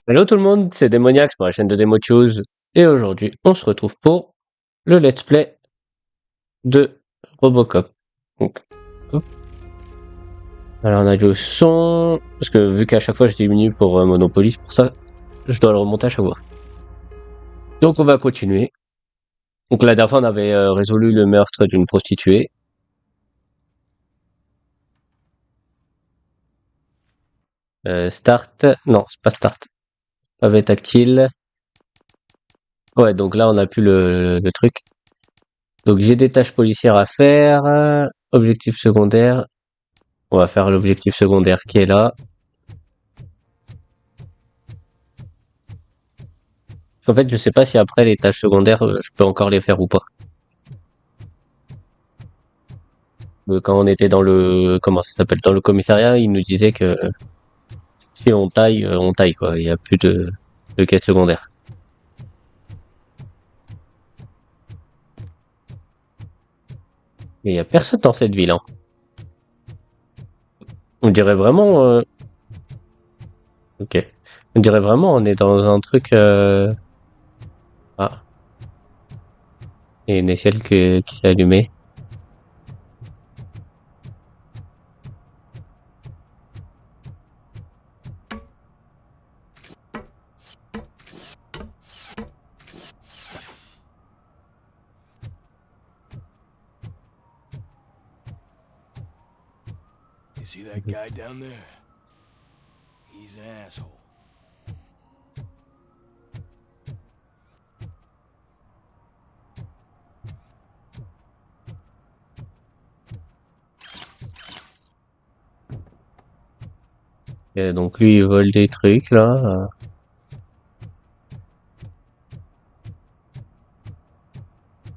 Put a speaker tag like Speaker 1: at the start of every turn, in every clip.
Speaker 1: Hello tout le monde, c'est Démoniax pour la chaîne de Demo Choose. Et aujourd'hui, on se retrouve pour le let's play de Robocop. Donc, hop. Alors on a du son, parce que vu qu'à chaque fois je diminue pour Monopoly, c'est pour ça je dois le remonter à chaque fois. Donc on va continuer. Donc la dernière fois on avait résolu le meurtre d'une prostituée. Start, non c'est pas start, pavé tactile. Ouais, donc là on a plus le truc. Donc j'ai des tâches policières à faire, objectif secondaire. On va faire l'objectif secondaire qui est là. En fait, je sais pas si après les tâches secondaires, je peux encore les faire ou pas. Quand on était dans le, comment ça s'appelle, dans le commissariat, il nous disait que si on taille quoi. Il y a plus de quête secondaire. Mais il y a personne dans cette ville, hein. On dirait vraiment, ok. On dirait vraiment, on est dans un truc, ah, il y a une échelle qui s'est allumée.
Speaker 2: You see that guy down there? He's an asshole.
Speaker 1: Et donc lui, il vole des trucs là.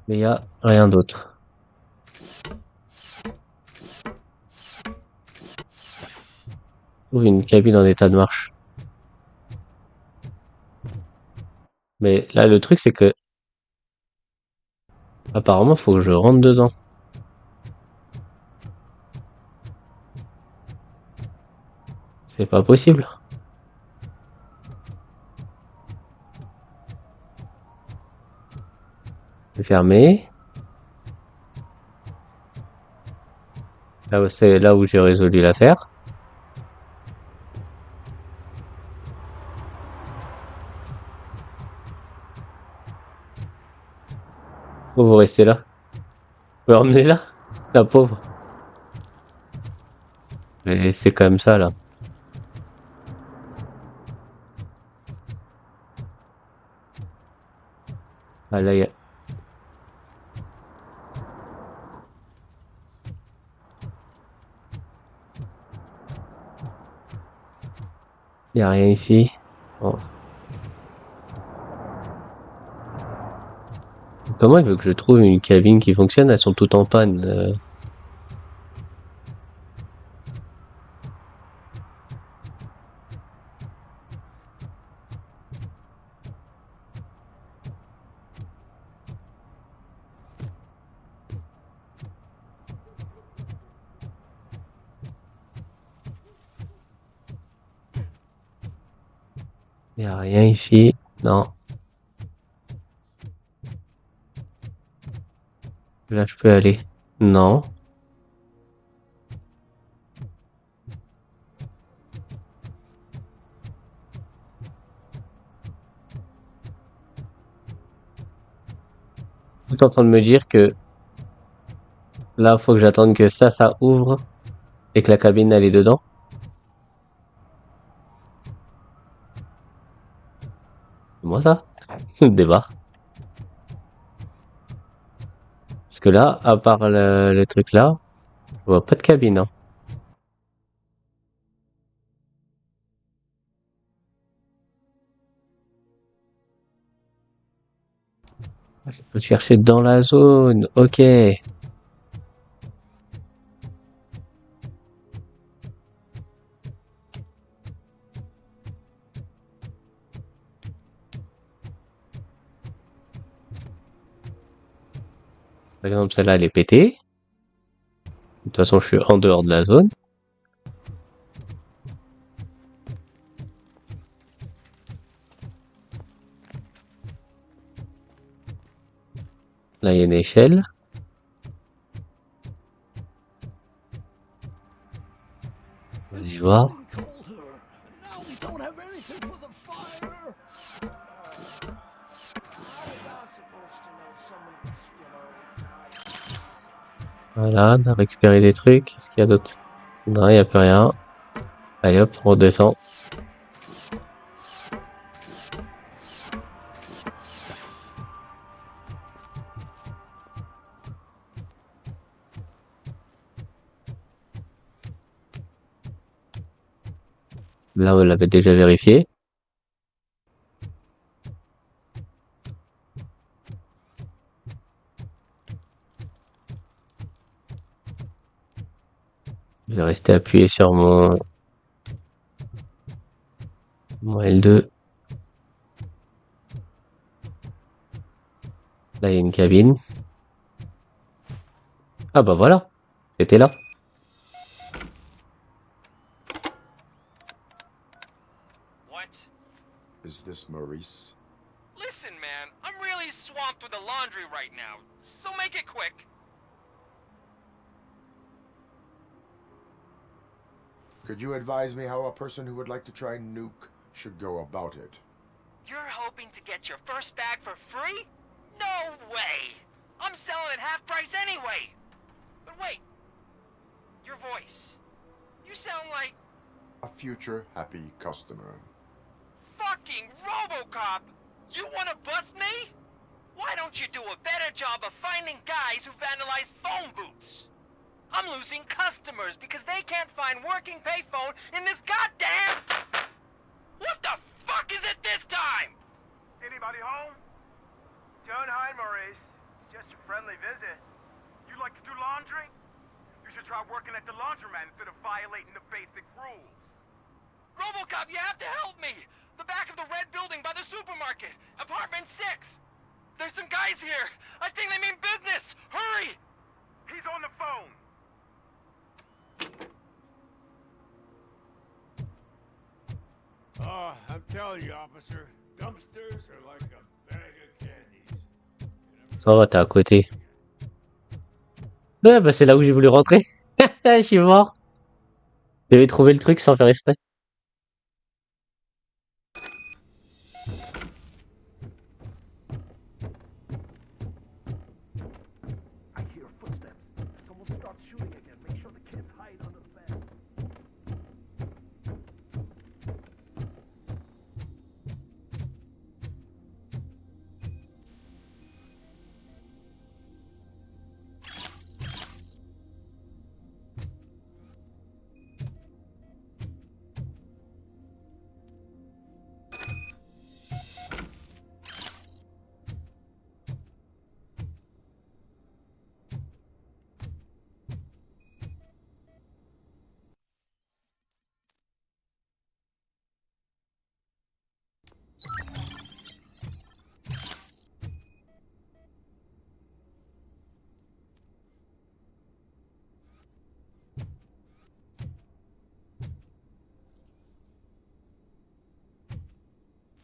Speaker 1: Mais il y a rien d'autre. Trouve une cabine en état de marche. Mais là, le truc, c'est que apparemment, faut que je rentre dedans. C'est pas possible. C'est fermé. Là, c'est là où j'ai résolu l'affaire. Faut vous rester là. Vous pouvez emmener là, la pauvre. Mais c'est comme ça là. Ah là, y a rien ici. Bon. Comment il veut que je trouve une cabine qui fonctionne? Elles sont toutes en panne. Y a rien ici. Non. Là, je peux aller. Non. Tout en train de me dire que là, faut que j'attende que ça ouvre et que la cabine elle est dedans. C'est moi ça? Débarre. Parce que là, à part le truc là, je vois pas de cabine, hein. Je peux chercher dans la zone. Ok. Par exemple, celle-là, elle est pétée. De toute façon, je suis en dehors de la zone. Là, il y a une échelle. On va y voir. Voilà, on a récupéré des trucs. Qu'est-ce qu'il y a d'autre? Non, il n'y a plus rien. Allez hop, on redescend. Là, on l'avait déjà vérifié. Je vais rester appuyé sur mon L2. Là, il y a une cabine. Ah bah voilà, c'était là.
Speaker 3: What?
Speaker 4: Is this Maurice?
Speaker 3: Listen, man, I'm really swamped with the laundry right now, so make it quick.
Speaker 4: Could you advise me how a person who would like to try Nuke should go about it?
Speaker 3: You're hoping to get your first bag for free? No way! I'm selling at half price anyway! But wait, your voice. You sound like
Speaker 4: A future happy customer.
Speaker 3: fucking RoboCop! You wanna bust me? Why don't you do a better job of finding guys who vandalize phone booths? I'm losing customers because they can't find working payphone in this goddamn... What the fuck is it this time?
Speaker 5: Anybody home? Don't hide, Maurice. It's just a friendly visit. You like to do laundry? You should try working at the laundromat instead of violating the basic rules.
Speaker 3: RoboCop, you have to help me! The back of the red building by the supermarket, apartment 6. There's some guys here. I think they mean business. Hurry!
Speaker 5: He's on the phone.
Speaker 2: Oh, I'm telling you, officer, dumpsters are like a bag of candies.
Speaker 1: Ça va, t'es à côté. Ouais, bah c'est là où j'ai voulu rentrer. Je suis mort. J'avais trouvé le truc sans faire exprès.
Speaker 5: I hear footsteps. Someone starts shooting again. Make sure the kids hide under the bed.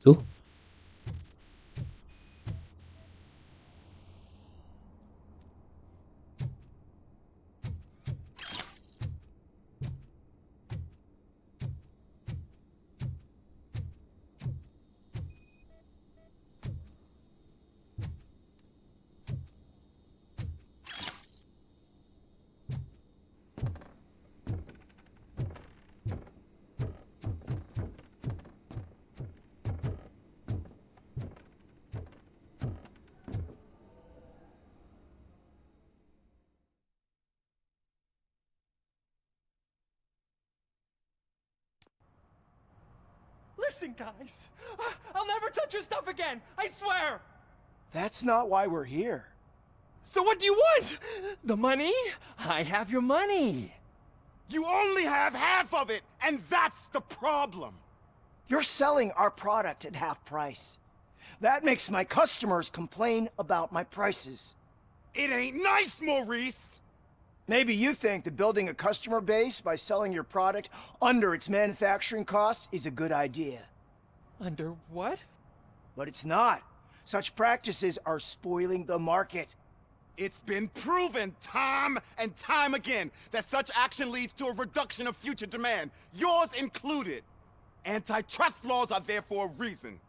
Speaker 1: Tout.
Speaker 3: Listen, guys. I'll never touch your stuff again. I swear.
Speaker 6: That's not why we're here.
Speaker 3: So what do you want? The money? I have your money.
Speaker 5: You only have half of it, and that's the problem.
Speaker 6: You're selling our product at half price. That makes my customers complain about my prices.
Speaker 5: It ain't nice, Maurice.
Speaker 6: Maybe you think that building a customer base by selling your product under its manufacturing cost is a good idea.
Speaker 3: Under what?
Speaker 6: But it's not. Such practices are spoiling the market.
Speaker 5: It's been proven time and time again that such action leads to a reduction of future demand, yours included. Antitrust laws are there for a reason.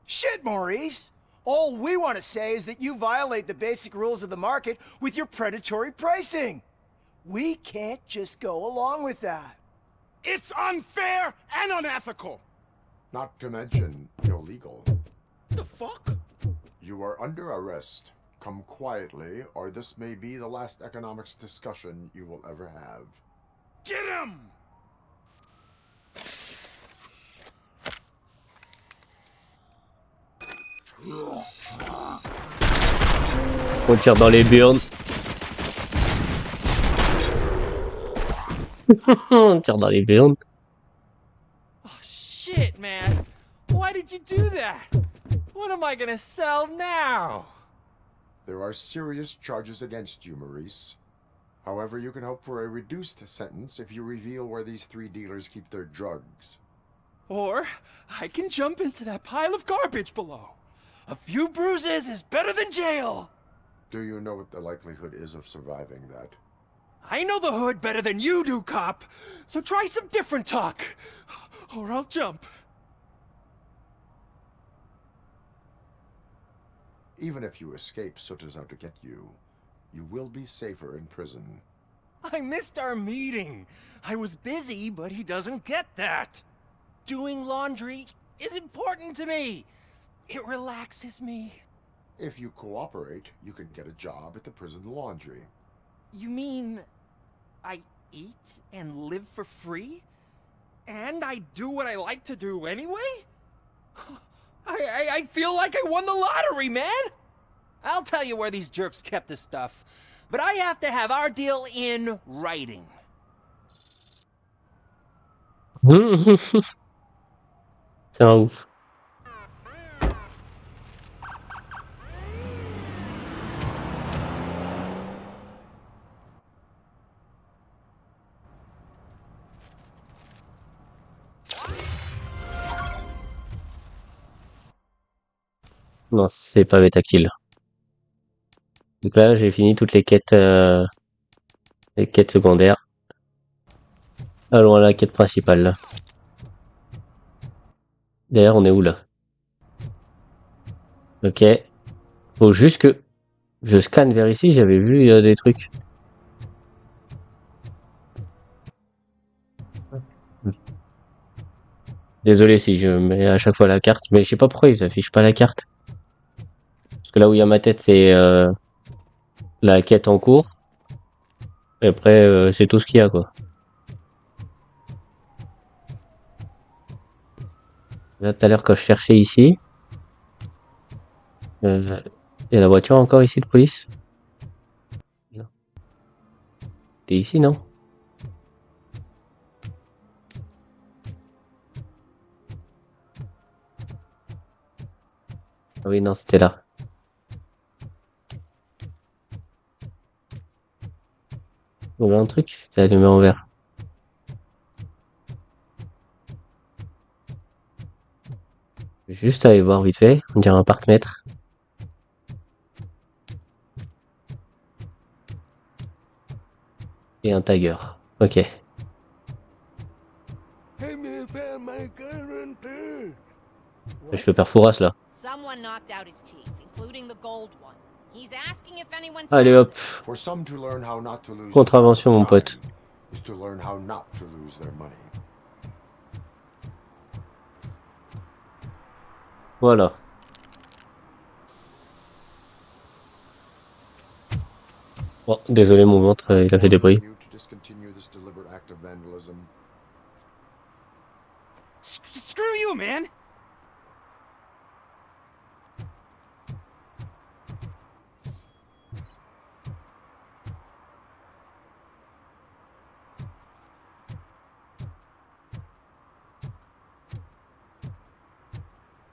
Speaker 6: Shit, Maurice! All we want to say is that you violate the basic rules of the market with your predatory pricing. We can't just go along with that.
Speaker 5: It's unfair and unethical.
Speaker 4: Not to mention illegal.
Speaker 5: The fuck?
Speaker 4: You are under arrest. Come quietly, or this may be the last economics discussion you will ever have.
Speaker 5: Get him!
Speaker 1: On tire dans les burnes. On tire dans les burnes.
Speaker 3: Oh, shit, man. Why did you do that? What am I gonna sell now?
Speaker 4: There are serious charges against you, Maurice. However, you can hope for a reduced sentence if you reveal where these 3 dealers keep their drugs.
Speaker 3: Or I can jump into that pile of garbage below. A few bruises is better than jail.
Speaker 4: Do you know what the likelihood is of surviving that?
Speaker 3: I know the hood better than you do, cop. So try some different talk. Or I'll jump.
Speaker 4: Even if you escape Soot is out to get you, you will be safer in prison.
Speaker 3: I missed our meeting. I was busy, but he doesn't get that. Doing laundry is important to me. It relaxes me.
Speaker 4: If you cooperate, you can get a job at the prison laundry.
Speaker 3: You mean I eat and live for free? And I do what I like to do anyway? I feel like I won the lottery, man! I'll tell you where these jerks kept the stuff, but I have to have our deal in writing.
Speaker 1: C'est un ouf. Non, c'est pavé tactile. Donc là, j'ai fini toutes les quêtes secondaires. Allons à la quête principale, là. D'ailleurs, on est où, là? Ok. Faut juste que je scanne vers ici, j'avais vu des trucs. Désolé si je mets à chaque fois la carte, mais je sais pas pourquoi ils affichent pas la carte. Parce que là où il y a ma tête, c'est la quête en cours. Et après, c'est tout ce qu'il y a, quoi. Là, tout à l'heure, quand je cherchais ici, il y a la voiture encore ici de police? Non. T'es ici, non? Ah oui, non, c'était là. Il y avait un truc qui s'était allumé en vert. Juste aller voir vite fait, on dirait un parc-mètre. Et un tiger. Ok. Je peux faire Fouras là.
Speaker 7: Someone knocked out his teeth, including the gold one. He's asking if anyone
Speaker 1: Allez hop.
Speaker 4: For some to learn how not to lose
Speaker 1: Contravention, mon pote.
Speaker 4: is to learn how not to lose their money.
Speaker 1: Voilà. Bon, désolé, mon ventre, il a fait des bruits.
Speaker 4: You to discontinue this deliberate act of vandalism.
Speaker 3: Screw you, man!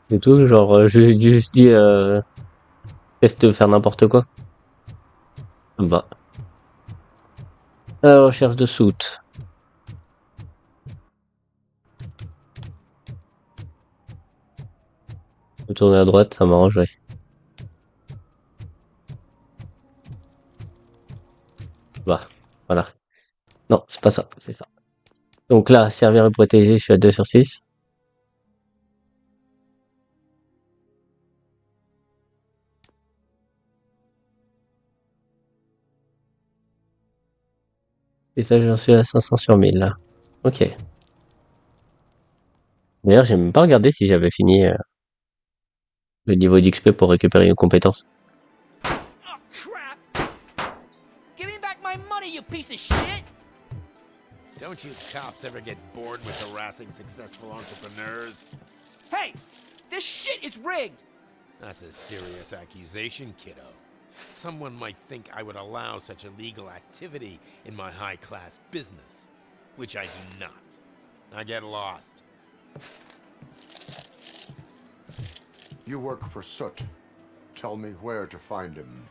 Speaker 1: C'est tout, genre, je juste dis, teste de faire n'importe quoi. Bah. La recherche de soot. Je vais tourner à droite, ça m'arrangerait. Bah, voilà. Non, c'est pas ça, c'est ça. Donc là, servir et protéger, je suis à 2 sur 6. Et ça, j'en suis à 500 sur 1000 là. Ok. D'ailleurs, j'ai même pas regardé si j'avais fini le niveau d'XP pour récupérer une compétence.
Speaker 3: Oh, crap! Give me back my money, you piece of shit!
Speaker 2: Don't you cops ever get bored with harassing successful entrepreneurs?
Speaker 3: Hey! This shit is rigged!
Speaker 2: That's a serious accusation, kiddo. Someone might think I would allow such illegal activity in my high-class business, which I do not. Now get lost.
Speaker 4: You work for Soot. Tell me where to find him.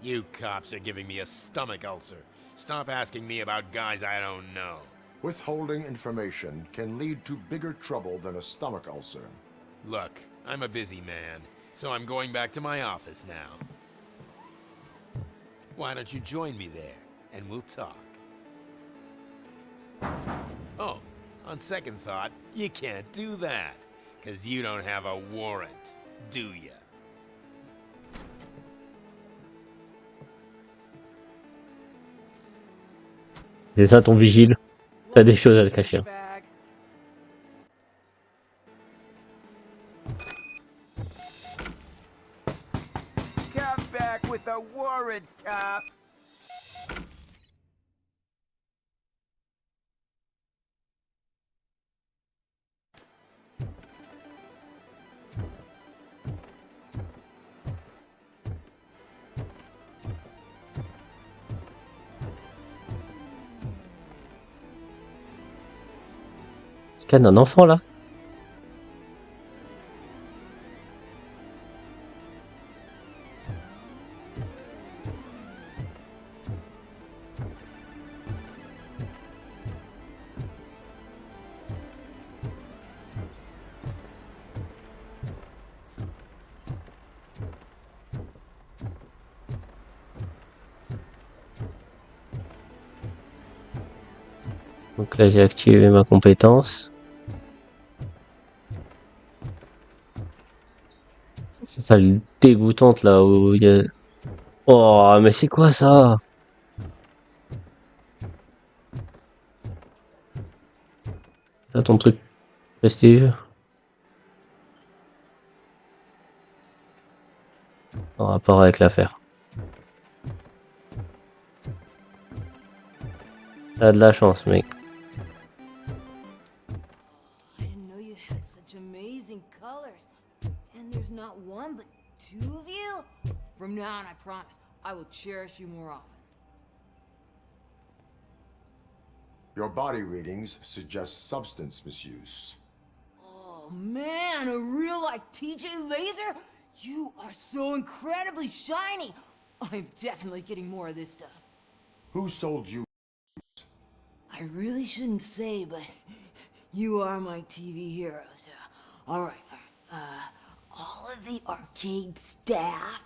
Speaker 2: You cops are giving me a stomach ulcer. Stop asking me about guys I don't know.
Speaker 4: Withholding information can lead to bigger trouble than a stomach ulcer.
Speaker 2: Look, I'm a busy man, so I'm going back to my office now. Why don't you join me there, and we'll talk. Oh, on second thought, you can't do that, 'cause you don't have a warrant, do ya?
Speaker 1: C'est ça ton vigile. T'as des choses à te cacher.
Speaker 6: Bag.
Speaker 5: Come back with a warrant, cop.
Speaker 1: Scanne un enfant là. Donc là j'ai activé ma compétence. C'est ça le dégoûtante là où il y a... Oh mais c'est quoi ça? Ça ton truc prestigieux? En rapport avec l'affaire. T'as de la chance mec.
Speaker 7: I didn't know you had such amazing colors. And there's not one, but two of you? From now on, I promise, I will cherish you more often.
Speaker 4: Your body readings suggest substance misuse.
Speaker 7: Oh man, a real like TJ Laser? You are so incredibly shiny. I'm definitely getting more of this stuff.
Speaker 4: Who sold you?
Speaker 7: I really shouldn't say, but you are my TV heroes. All right. All of the arcade staff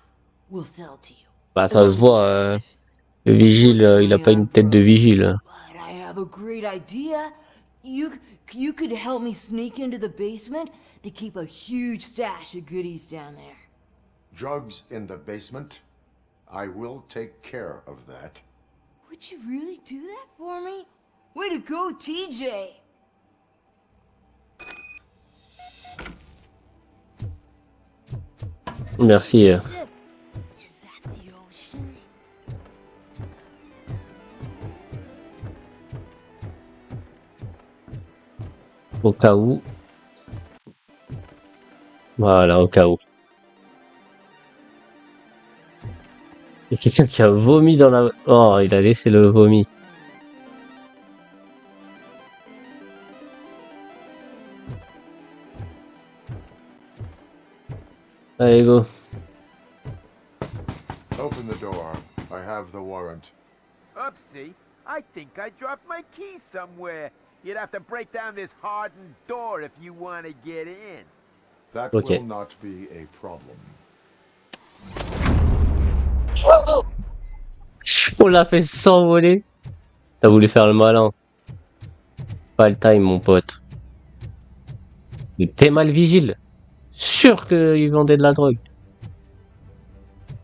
Speaker 7: will sell to you.
Speaker 1: Bah ça se voit, le vigile, il a pas une tête de vigile.
Speaker 7: But I have a great idea. You could help me sneak into the basement. They keep a huge stash of goodies down there.
Speaker 4: Drugs in the basement? I will take care of that.
Speaker 7: Would you really do that for me? Way to go, TJ!
Speaker 1: Merci.
Speaker 7: Is that the ocean?
Speaker 1: Au cas où. Voilà, au cas où. Il y a quelqu'un qui a vomi dans la... Oh, il a laissé le vomi. Allez, go.
Speaker 4: Open the door. I have the warrant.
Speaker 5: Oopsie, I think I dropped my key somewhere. You'd have to break down this hardened door if you want to get in.
Speaker 4: That
Speaker 1: Okay.
Speaker 4: will not be a problem.
Speaker 1: On l'a fait s'envoler. T'as voulu faire le malin. Pas le time, mon pote. Mais t'es mal vigile. Sûr qu'il vendait de la drogue.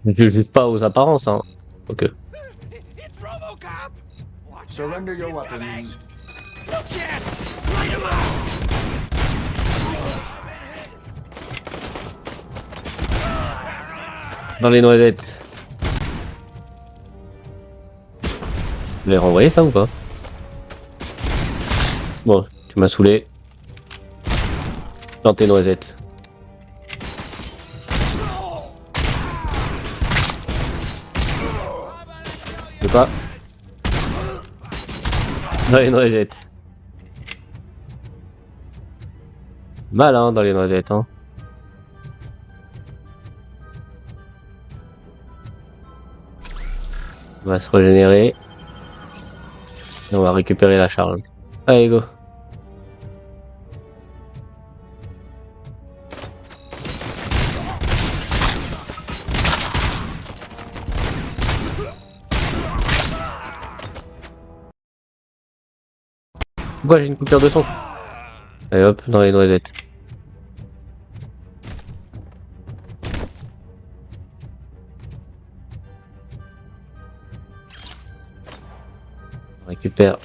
Speaker 1: Je juge pas aux apparences, hein. Ok.
Speaker 3: It's RoboCop! Watch
Speaker 4: Surrender your
Speaker 3: out, he's coming.
Speaker 4: weapons.
Speaker 3: No chance! Light him up!
Speaker 1: Dans les noisettes. Vous l'avez renvoyé ça ou pas? Bon, tu m'as saoulé. Dans tes noisettes. Je sais pas. Dans les noisettes. Malin dans les noisettes, hein. On va se régénérer. Et on va récupérer la charge. Allez, go. Pourquoi j'ai une coupure de son? Allez hop, dans les noisettes. On récupère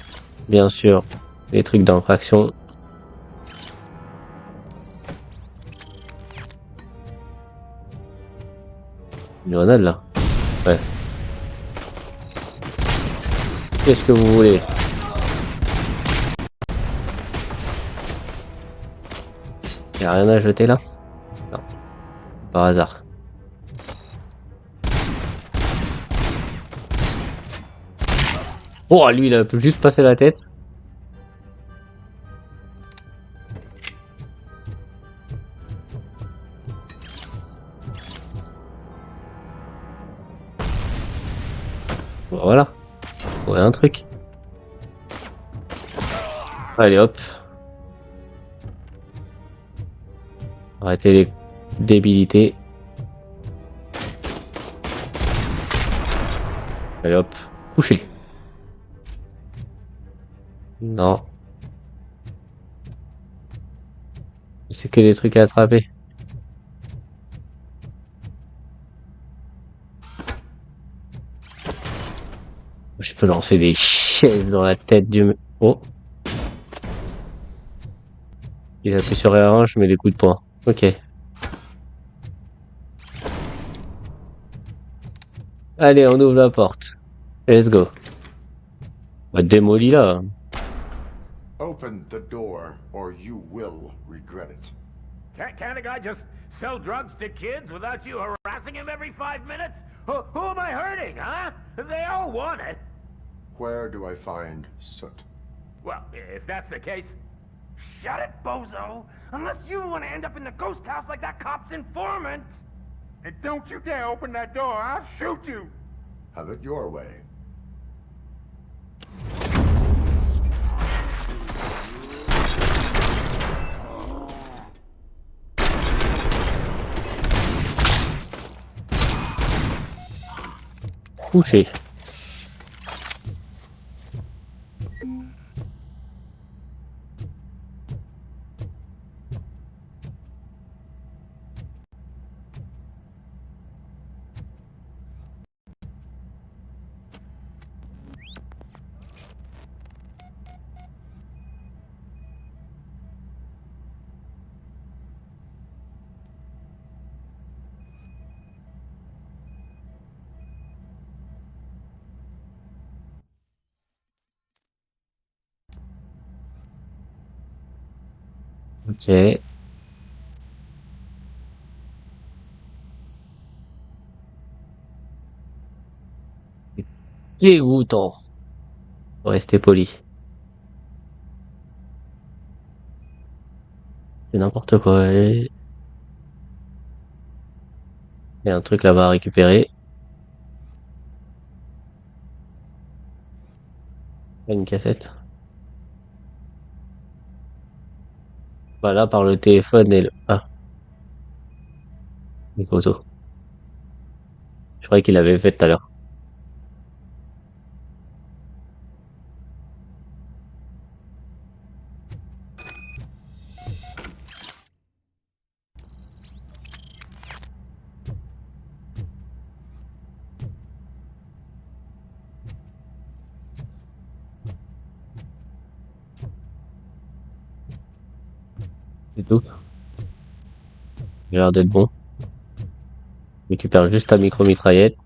Speaker 1: bien sûr les trucs d'infraction. Une grenade là. Ouais. Qu'est-ce que vous voulez? Y'a rien à jeter là? Non. Par hasard. Oh, lui il a pu juste passer la tête. Bon, voilà. Ouais, un truc. Allez hop. Arrêtez les débilités. Allez hop. Couché. Non. C'est que des trucs à attraper. Je peux lancer des chaises dans la tête du... Oh. Il appuie sur R1, je mets des coups de poing. Ok. Allez, on ouvre la porte. Let's go. Bah, démolis là.
Speaker 4: Open the door, or you will regret it.
Speaker 5: Can't a guy just sell drugs to kids without you harassing him every 5 minutes? Who am I hurting, huh? They all want it.
Speaker 4: Where do I find Soot?
Speaker 5: Well, if that's the case, shut it, bozo! Unless you want to end up in the ghost house like that cop's informant! And don't you dare open that door, I'll shoot you!
Speaker 4: Have it your way.
Speaker 1: Couché. Ok. Dégoûtant. Faut rester poli. C'est n'importe quoi. Il y a un truc là-bas à récupérer. Une cassette. Voilà, par le téléphone et le... Ah. Une photo. Je croyais qu'il l'avait fait tout à l'heure. tout. Il a l'air d'être bon. Je récupère juste ta micro-mitraillette.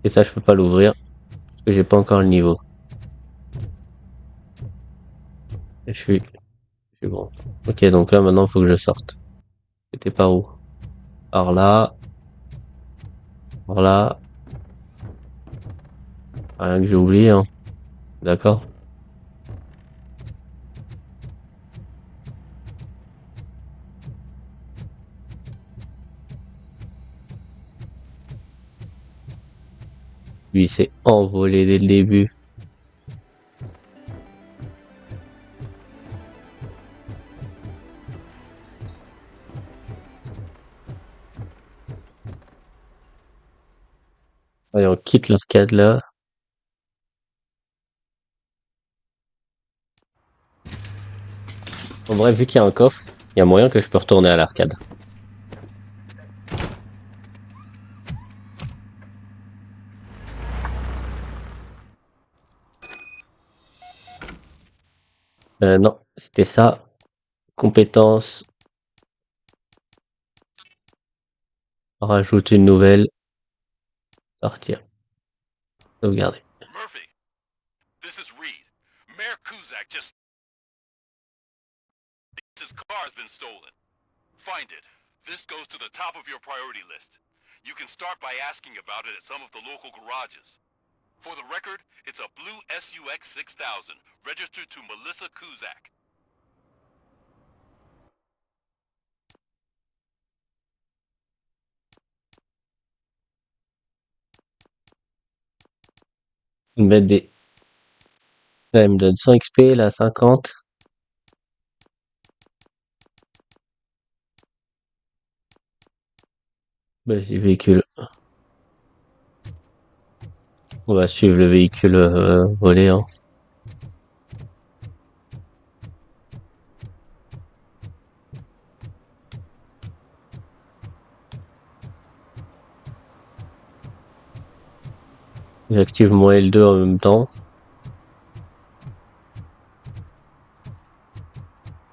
Speaker 1: Et ça, je peux pas l'ouvrir. Parce que j'ai pas encore le niveau. Et je suis bon. Ok, donc là, maintenant, faut que je sorte. C'était par où? Par là. Par là. Rien que j'ai oublié, hein. D'accord. Lui, il s'est envolé dès le début. Allez, on quitte l'arcade là. En bref, vu qu'il y a un coffre, il y a moyen que je peux retourner à l'arcade. Non, c'était ça. Compétence. Rajoute une nouvelle. Sortir. Sauvegarder.
Speaker 8: Murphy, this is Reed. Mayor Kuzak just... His car's been stolen. Find it. This goes to the top of your priority list. You can start by asking about it at some of the local garages. For the record, it's a blue SUX 6000, registered to Melissa Kuzak.
Speaker 1: Une bête des... Là, il me donne 100 XP, là 50. Vas-y, véhicule. On va suivre le véhicule volé. Hein. J'active mon L2 en même temps.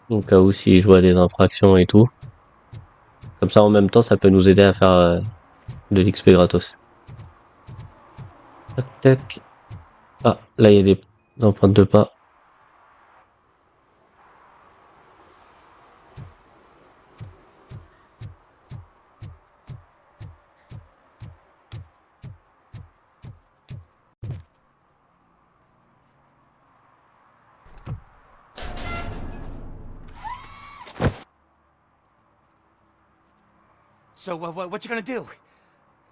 Speaker 1: Au cas où si je vois des infractions et tout. Comme ça en même temps ça peut nous aider à faire de l'XP gratos. Tac tac. Ah, là il y a des empreintes de pas.
Speaker 9: So, what you gonna do?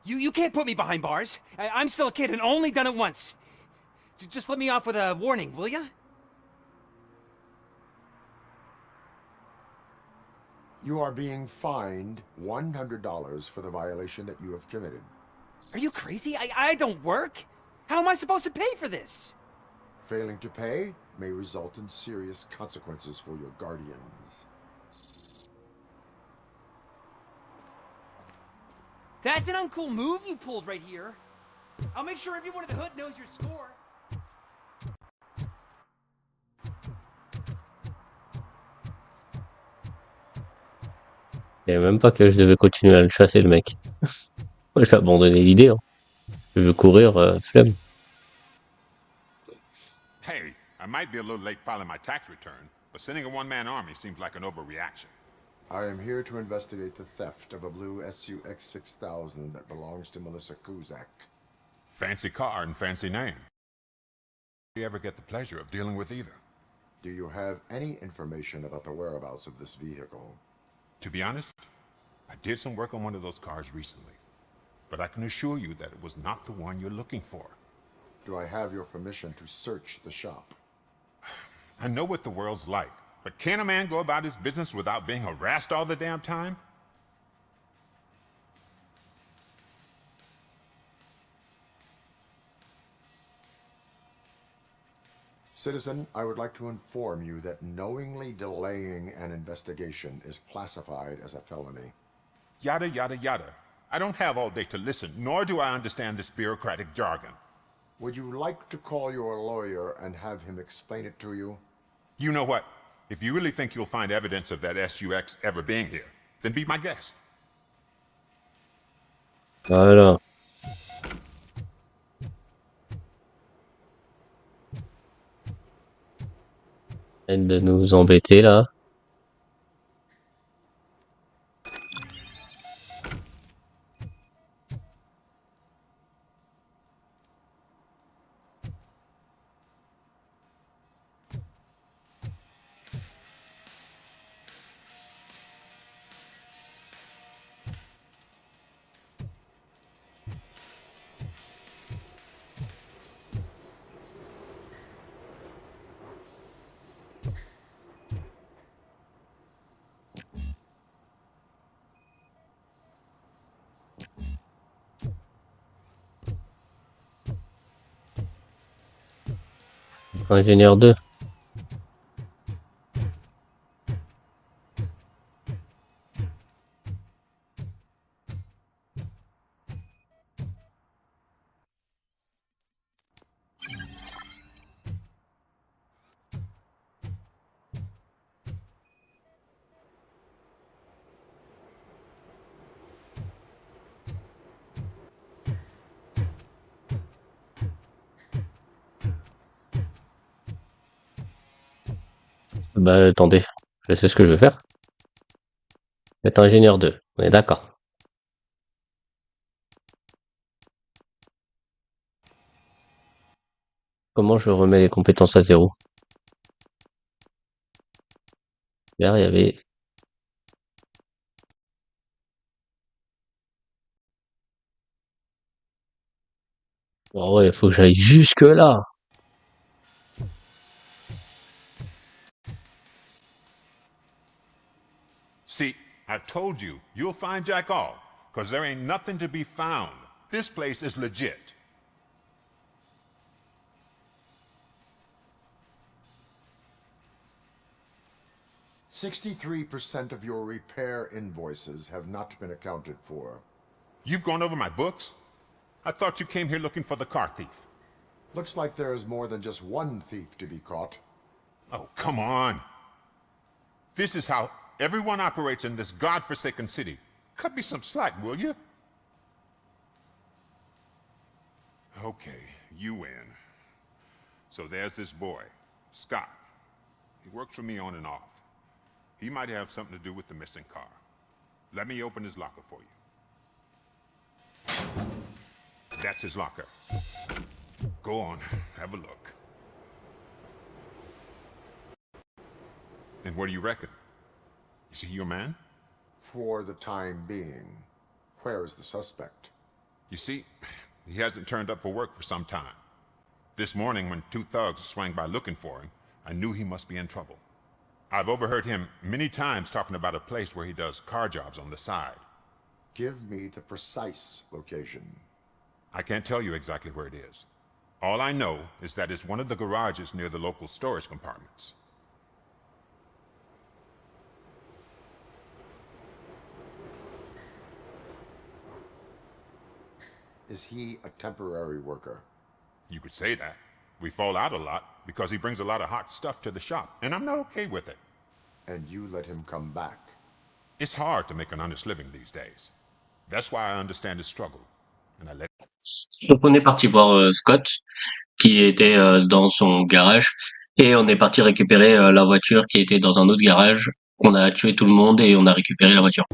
Speaker 9: You can't put me behind bars. I'm still a kid and only done it once. Just let me off with a warning, will ya?
Speaker 4: You are being fined $100 for the violation that you have committed.
Speaker 9: Are you crazy? I don't work. How am I supposed to pay for this?
Speaker 4: Failing to pay may result in serious consequences for your guardians.
Speaker 9: That's an uncool move you pulled right here. I'll make sure everyone in the hood knows your score.
Speaker 1: Je savais même pas que je devais continuer à le chasser le mec. Moi j'ai abandonné l'idée. Hein. Je veux courir, flemme.
Speaker 10: Hey, I might be a little late filing my tax return, but sending a one-man army seems like an overreaction.
Speaker 4: I am here to investigate the theft of a blue SUX 6000 that belongs to Melissa Kuzak.
Speaker 10: Fancy car and fancy name. Do you ever get the pleasure of dealing with either?
Speaker 4: Do you have any information about the whereabouts of this vehicle?
Speaker 10: To be honest, I did some work on one of those cars recently, but I can assure you that it was not the one you're looking for.
Speaker 4: Do I have your permission to search the shop?
Speaker 10: I know what the world's like, but can a man go about his business without being harassed all the damn time?
Speaker 4: Citizen, I would like to inform you that knowingly delaying an investigation is classified as a felony.
Speaker 10: Yada, yada, yada. I don't have all day to listen, nor do I understand this bureaucratic jargon.
Speaker 4: Would you like to call your lawyer and have him explain it to you?
Speaker 10: You know what? If you really think you'll find evidence of that SUX ever being here, then be my guest.
Speaker 1: Voilà. Arrête de nous embêter là. Ingénieur 2. Bah attendez, je sais ce que je vais faire. Être ingénieur 2, on est d'accord. Comment je remets les compétences à 0? Là, il y avait... Oh ouais, faut que j'aille jusque là.
Speaker 10: See, I've told you, you'll find Jack All, because there ain't nothing to be found. This place is legit.
Speaker 4: "63% of your repair invoices have not been accounted for.
Speaker 10: You've gone over my books? I thought you came here looking for the car thief.
Speaker 4: Looks like there is more than just one thief to be caught.
Speaker 10: Oh, come on. This is how everyone operates in this godforsaken city. Cut me some slack, will you? Okay, you win. So there's this boy, Scott. He works for me on and off. He might have something to do with the missing car. Let me open his locker for you. That's his locker. Go on, have a look. And what do you reckon? Is he your man?
Speaker 4: For the time being. Where is the suspect?
Speaker 10: You see, he hasn't turned up for work for some time. This morning, when two thugs swang by looking for him, I knew he must be in trouble. I've overheard him many times talking about a place where he does car jobs on the side.
Speaker 4: Give me the precise location.
Speaker 10: I can't tell you exactly where it is. All I know is that it's one of the garages near the local storage compartments.
Speaker 4: Is he a temporary worker?
Speaker 10: You could say that. We fall out a lot because he brings a lot of hot stuff to the shop, and I'm not okay with it.
Speaker 4: And you let him come back?
Speaker 10: It's hard to make an honest living these days. That's why I understand his struggle, and I let...
Speaker 1: Donc on est parti voir Scott, qui était dans son garage, et on est parti récupérer la voiture qui était dans un autre garage. On a tué tout le monde et on a récupéré la voiture.